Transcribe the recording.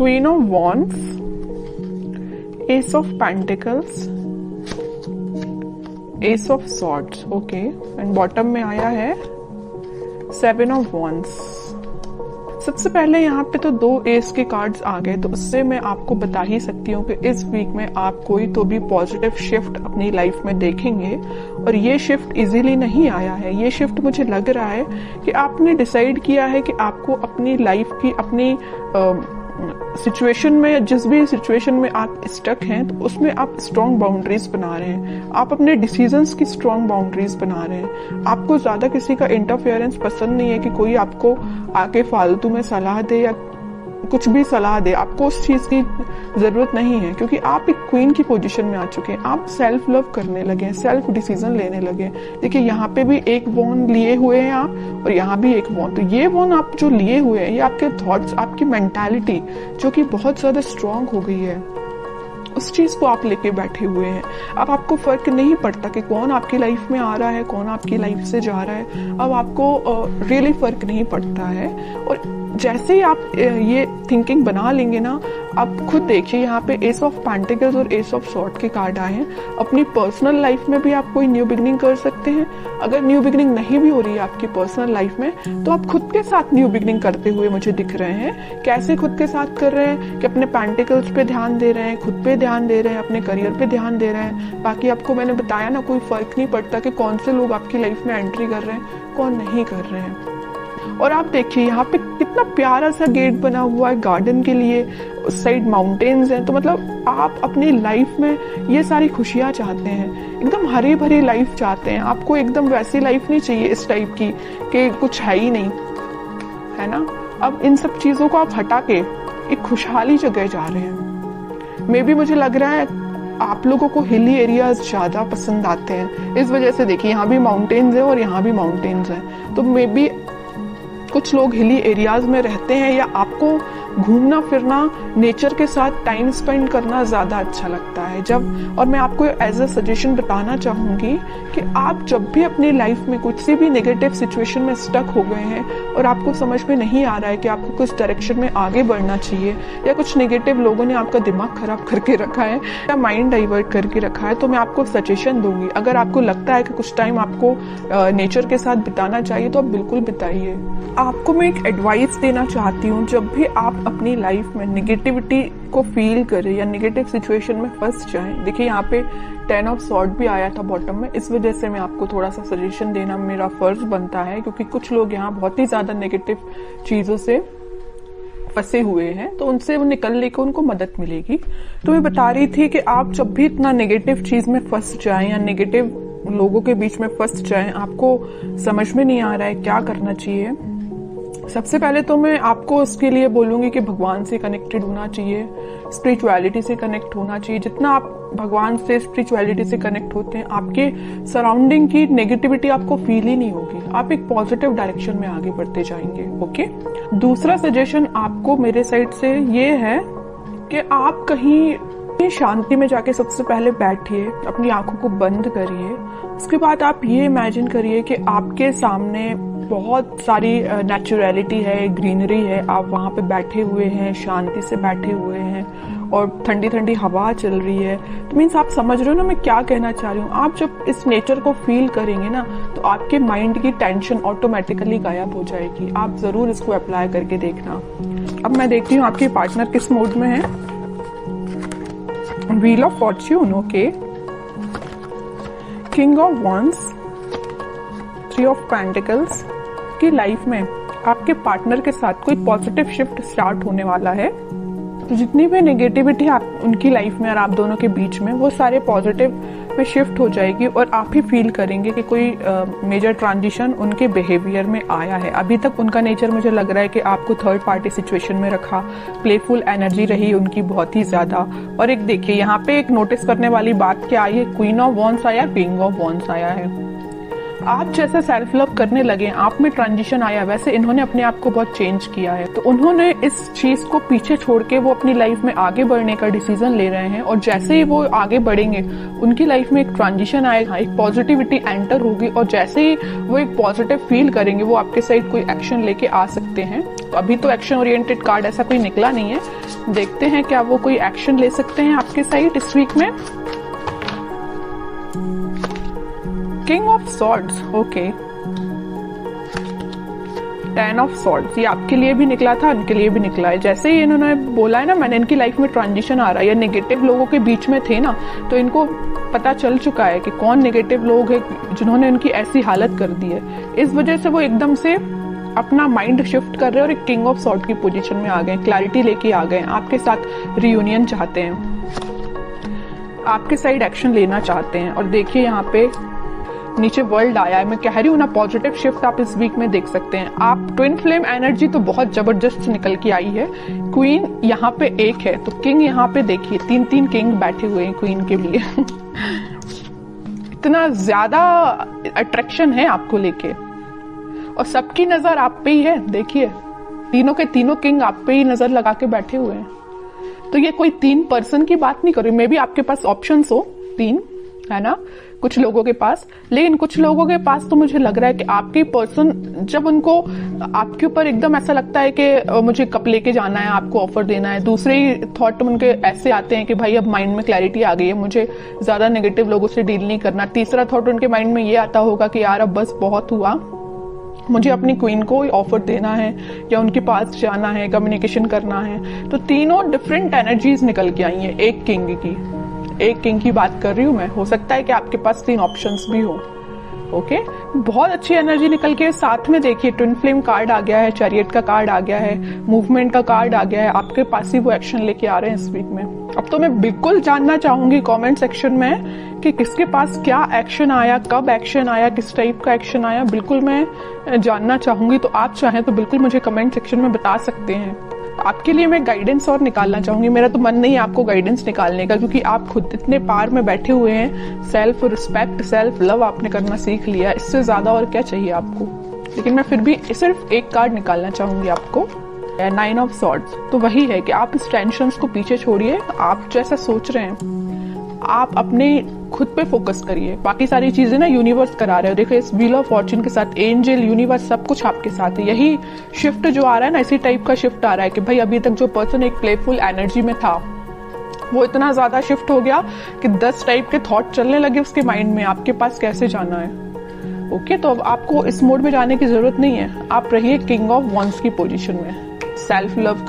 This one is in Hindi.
Queen of wands, S of pentacles, S of swords, okay, and bottom में आया है 7 ऑफ वॉन्ड्स। सबसे पहले यहाँ पे तो 2 एस के कार्ड्स आ गए, तो उससे मैं आपको बता ही सकती हूँ कि इस वीक में आप कोई तो भी पॉजिटिव शिफ्ट अपनी लाइफ में देखेंगे। और ये शिफ्ट इजीली नहीं आया है, ये शिफ्ट मुझे लग रहा है कि आपने डिसाइड किया है कि आपको अपनी लाइफ की, अपनी सिचुएशन में, जिस भी सिचुएशन में आप स्टक हैं, तो उसमें आप स्ट्रॉन्ग बाउंड्रीज बना रहे हैं, आप अपने डिसीजंस की स्ट्रॉन्ग बाउंड्रीज बना रहे हैं। आपको ज्यादा किसी का इंटरफेरेंस पसंद नहीं है कि कोई आपको आके फालतू में सलाह दे या कुछ भी सलाह दे, आपको उस चीज की जरूरत नहीं है, क्योंकि आप एक क्वीन की पोजीशन में आ चुके हैं। आप सेल्फ लव करने लगे हैं, सेल्फ डिसीजन लेने लगे हैं। देखिए यहाँ पे भी एक वॉन्ड लिए हुए हैं आप, और यहाँ भी एक वॉन्ड। तो ये वॉन्ड आप जो लिए हुए हैं, ये आपके थॉट्स, आपकी मेंटालिटी जो कि बहुत ज्यादा स्ट्रांग हो गई है, उस चीज को आप लेके बैठे हुए हैं। अब आपको फर्क नहीं पड़ता कि कौन आपकी लाइफ में आ रहा है, कौन आपकी लाइफ से जा रहा है। अब आपको रियली फर्क नहीं पड़ता है। और जैसे ही आप ये थिंकिंग बना लेंगे ना, आप खुद देखिए यहाँ पे एस ऑफ पेंटिकल्स और एस ऑफ सॉर्ड के कार्ड आए हैं। अपनी पर्सनल लाइफ में भी आप कोई न्यू बिगनिंग कर सकते हैं। अगर न्यू बिगनिंग नहीं भी हो रही है आपकी पर्सनल लाइफ में, तो आप खुद के साथ न्यू बिगनिंग करते हुए मुझे दिख रहे हैं। कैसे खुद के साथ कर रहे हैं कि अपने पेंटिकल्स पे ध्यान दे रहे हैं, खुद पे ध्यान दे रहे हैं, अपने करियर पे ध्यान दे रहे हैं। बाकी आपको मैंने बताया ना, कोई फर्क नहीं पड़ता कि कौन से लोग आपकी लाइफ में एंट्री कर रहे हैं, कौन नहीं कर रहे हैं। और आप देखिए यहाँ पे कितना प्यारा सा गेट बना हुआ है गार्डन के लिए, उस साइड माउंटेन्स हैं। तो मतलब आप अपनी लाइफ में ये सारी खुशियाँ चाहते हैं, एकदम हरी भरी लाइफ चाहते हैं। आपको एकदम वैसी लाइफ नहीं चाहिए इस टाइप की कि कुछ है ही नहीं, है ना। अब इन सब चीजों को आप हटा के एक खुशहाली जगह जा रहे हैं। मे बी मुझे लग रहा है आप लोगों को हिली एरियाज ज्यादा पसंद आते हैं, इस वजह से देखिए यहाँ भी माउंटेन्स है और यहाँ भी माउंटेन्स है। तो मे बी कुछ लोग हिली एरियाज में रहते हैं, या आपको घूमना फिरना, नेचर के साथ टाइम स्पेंड करना ज्यादा अच्छा लगता है। जब, और मैं आपको एज अ सजेशन बताना चाहूंगी कि आप जब भी अपनी लाइफ में कुछ सी भी नेगेटिव सिचुएशन में स्टक हो गए हैं और आपको समझ में नहीं आ रहा है कि आपको कुछ डायरेक्शन में आगे बढ़ना चाहिए, या कुछ नेगेटिव लोगों ने आपका दिमाग खराब करके रखा है या माइंड डाइवर्ट करके रखा है, तो मैं आपको सजेशन दूंगी। अगर आपको लगता है कि कुछ टाइम आपको नेचर के साथ बिताना चाहिए, तो आप बिल्कुल बिताइए। आपको मैं एक एडवाइस देना चाहती हूँ, जब भी आप अपनी लाइफ में नेगेटिविटी को फील करें या नेगेटिव सिचुएशन में फंस जाएं, देखिए यहाँ पे 10 ऑफ सॉर्ड भी आया था बॉटम में, इस वजह से मैं आपको थोड़ा सा सजेशन देना मेरा फर्ज बनता है, क्योंकि कुछ लोग यहाँ बहुत ही ज्यादा नेगेटिव चीजों से फंसे हुए हैं, तो उनसे वो निकलने को उनको मदद मिलेगी। तो मैं बता रही थी कि आप जब भी इतना नेगेटिव चीज में फंस जाएं या नेगेटिव लोगों के बीच में फंस जाएं, आपको समझ में नहीं आ रहा है क्या करना चाहिए, सबसे पहले तो मैं आपको उसके लिए बोलूंगी कि भगवान से कनेक्टेड होना चाहिए, स्पिरिचुअलिटी से कनेक्ट होना चाहिए। जितना आप भगवान से, स्पिरिचुअलिटी से कनेक्ट होते हैं, आपके सराउंडिंग की नेगेटिविटी आपको फील ही नहीं होगी, आप एक पॉजिटिव डायरेक्शन में आगे बढ़ते जाएंगे। ओके, दूसरा सजेशन आपको मेरे साइड से ये है कि आप कहीं शांति में जाके सबसे पहले बैठिए, अपनी आंखों को बंद करिए। उसके बाद आप ये इमेजिन करिए कि आपके सामने बहुत सारी नेचुरलिटी है, ग्रीनरी है, आप वहाँ पे बैठे हुए हैं, शांति से बैठे हुए हैं, और ठंडी ठंडी हवा चल रही है। तो मीन्स आप समझ रहे हो ना मैं क्या कहना चाह रही हूँ। आप जब इस नेचर को फील करेंगे ना, तो आपके माइंड की टेंशन ऑटोमेटिकली गायब हो जाएगी। आप जरूर इसको अप्लाई करके देखना। अब मैं देखती हूँ आपके पार्टनर किस मोड में है। Wheel of Fortune, okay, king of wands, 3 of pentacles. की लाइफ में आपके पार्टनर के साथ कोई पॉजिटिव शिफ्ट स्टार्ट होने वाला है। तो जितनी भी नेगेटिविटी आप उनकी लाइफ में और आप दोनों के बीच में, वो सारे पॉजिटिव में शिफ्ट हो जाएगी, और आप ही फील करेंगे कि कोई मेजर ट्रांजिशन उनके बिहेवियर में आया है। अभी तक उनका नेचर मुझे लग रहा है कि आपको थर्ड पार्टी सिचुएशन में रखा, प्लेफुल एनर्जी रही उनकी बहुत ही ज्यादा। और एक देखिए यहाँ पे एक नोटिस करने वाली बात क्या आई है, क्वीन ऑफ वॉन्ड्स आया, किंग ऑफ वॉन्ड्स आया है। आप जैसे सेल्फ लव करने लगे, आप में ट्रांजिशन आया, वैसे इन्होंने अपने आप को बहुत चेंज किया है। तो उन्होंने इस चीज को पीछे छोड़ के वो अपनी लाइफ में आगे बढ़ने का डिसीजन ले रहे हैं, और जैसे ही वो आगे बढ़ेंगे उनकी लाइफ में एक ट्रांजिशन आएगा, एक पॉजिटिविटी एंटर होगी, और जैसे ही वो एक पॉजिटिव फील करेंगे वो आपके साइड कोई एक्शन लेके आ सकते हैं। तो अभी तो एक्शन ओरिएंटेड कार्ड ऐसा कोई निकला नहीं है, देखते हैं क्या वो कोई एक्शन ले सकते हैं आपके साइड इस वीक में। King of swords, okay, 10 of swords, ये आपके लिए भी निकला था, उनके लिए भी निकला है। जैसे ही इन्होंने बोला है ना, मैंने इनकी लाइफ में ट्रांजिशन आ रहा है, या नेगेटिव लोगों के बीच में थे ना, तो इनको पता चल चुका है कि कौन नेगेटिव लोग हैं जिन्होंने इनकी ऐसी हालत कर दी है। इस वजह से वो एकदम से अपना माइंड शिफ्ट कर रहे हैं और एक किंग ऑफ सॉर्ड की पोजीशन में आ गए, क्लैरिटी लेके आ गए, आपके साथ रियूनियन चाहते हैं, आपके साइड एक्शन लेना चाहते हैं। और देखिए यहाँ पे नीचे वर्ल्ड आया है, मैं कह रही हूँ ना, पॉजिटिव शिफ्ट आप इस वीक में देख सकते हैं। आप ट्विन फ्लेम एनर्जी तो बहुत जबरदस्त निकल के आई है। क्वीन यहाँ पे एक है, तो किंग यहाँ पे देखिए 3-3 किंग बैठे हुए हैं क्वीन के लिए इतना ज्यादा अट्रैक्शन है आपको लेके, और सबकी नजर आप पे ही है। देखिए तीनों के तीनों किंग आप पे ही नजर लगा के बैठे हुए हैं। तो ये कोई 3 पर्सन की बात नहीं कर रही, मे बी आपके पास ऑप्शंस हो 3, है ना, कुछ लोगों के पास, लेकिन कुछ लोगों के पास तो मुझे लग रहा है कि आपके पर्सन जब उनको आपके ऊपर एकदम ऐसा लगता है कि मुझे कप लेके जाना है, आपको ऑफर देना है, दूसरे ही थॉट उनके ऐसे आते हैं कि भाई अब माइंड में क्लैरिटी आ गई है, मुझे ज्यादा नेगेटिव लोगों से डील नहीं करना। तीसरा थॉट उनके माइंड में ये आता होगा कि यार अब बस बहुत हुआ, मुझे अपनी क्वीन को ऑफर देना है या उनके पास जाना है, कम्युनिकेशन करना है। तो तीनों डिफरेंट एनर्जीज निकल के आई हैं एक किंग की बात कर रही हूं मैं। हो सकता है कि आपके पास 3 ऑप्शंस भी हो। ओके, बहुत अच्छी एनर्जी निकल के साथ में देखिए ट्विन फ्लेम कार्ड आ गया है, चैरियट का कार्ड आ गया है, मूवमेंट का कार्ड आ गया है, आपके पास ही वो एक्शन लेके आ रहे हैं इस वीक में। अब तो मैं बिल्कुल जानना चाहूंगी कमेंट सेक्शन में कि किसके पास क्या एक्शन आया, कब एक्शन आया, किस टाइप का एक्शन आया, बिल्कुल मैं जानना चाहूंगी। तो आप चाहें तो बिल्कुल मुझे कमेंट सेक्शन में बता सकते हैं। आपके लिए मैं गाइडेंस और निकालना चाहूंगी, मेरा तो मन नहीं है आपको गाइडेंस निकालने का, क्योंकि आप खुद इतने पार में बैठे हुए हैं। सेल्फ रिस्पेक्ट, सेल्फ लव आपने करना सीख लिया, इससे ज्यादा और क्या चाहिए आपको। लेकिन मैं फिर भी सिर्फ एक कार्ड निकालना चाहूंगी आपको, 9 ऑफ सॉर्ड्स। तो वही है कि आप इस टेंशन को पीछे छोड़िए, आप जैसा सोच रहे हैं आप अपने खुद पे फोकस करिए, बाकी सारी चीजें ना यूनिवर्स करा रहे हो। देखो इस व्हील ऑफ फॉर्च्यून के साथ एंजल, यूनिवर्स, सब कुछ आपके साथ है। यही शिफ्ट जो आ रहा है ना, इसी टाइप का शिफ्ट आ रहा है कि भाई अभी तक जो पर्सन एक प्लेफुल एनर्जी में था वो इतना ज्यादा शिफ्ट हो गया कि 10 टाइप के थॉट चलने लगे उसके माइंड में, आपके पास कैसे जाना है। ओके, तो अब आपको इस मोड में जाने की जरूरत नहीं है, आप रहिए किंग ऑफ वंस की पोजीशन में। Self love